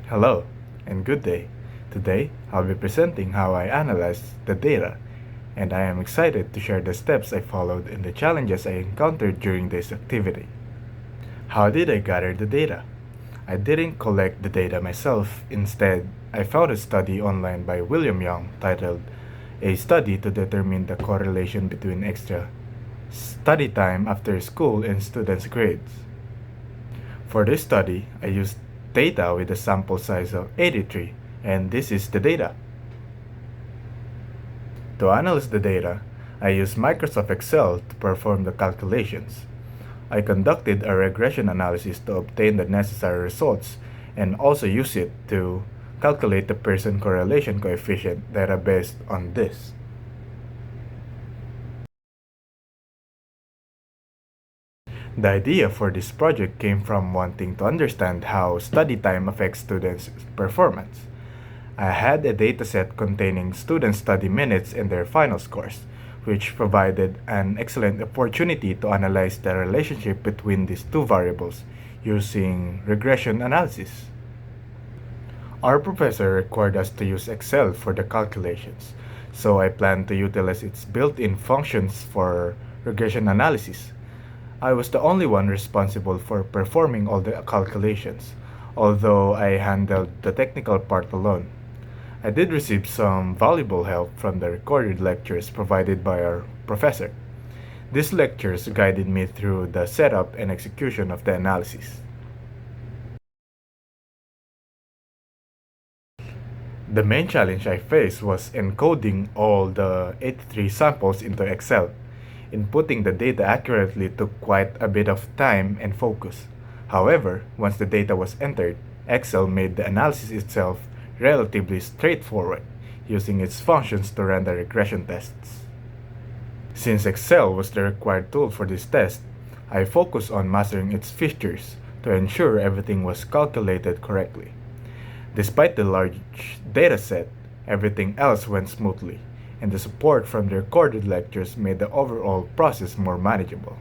Hello, and good day. Today, I'll be presenting how I analyzed the data, and I am excited to share the steps I followed and the challenges I encountered during this activity. How did I gather the data? I didn't collect the data myself. Instead, I found a study online by William Young titled A Study to Determine the Correlation Between Extra Study Time After School and Students' Grades. For this study, I used data with a sample size of 83, and this is the data. To analyze the data, I used Microsoft Excel to perform the calculations. I conducted a regression analysis to obtain the necessary results and also used it to calculate the Pearson correlation coefficient data based on this. The idea for this project came from wanting to understand how study time affects students' performance. I had a dataset containing student study minutes and their final scores, which provided an excellent opportunity to analyze the relationship between these two variables using regression analysis. Our professor required us to use Excel for the calculations, so I plan to utilize its built-in functions for regression analysis. I was the only one responsible for performing all the calculations, although I handled the technical part alone. I did receive some valuable help from the recorded lectures provided by our professor. These lectures guided me through the setup and execution of the analysis. The main challenge I faced was encoding all the 83 samples into Excel. Inputting the data accurately took quite a bit of time and focus. However, once the data was entered, Excel made the analysis itself relatively straightforward, using its functions to run the regression tests. Since Excel was the required tool for this test, I focused on mastering its features to ensure everything was calculated correctly. Despite the large dataset, everything else went smoothly, and the support from the recorded lectures made the overall process more manageable.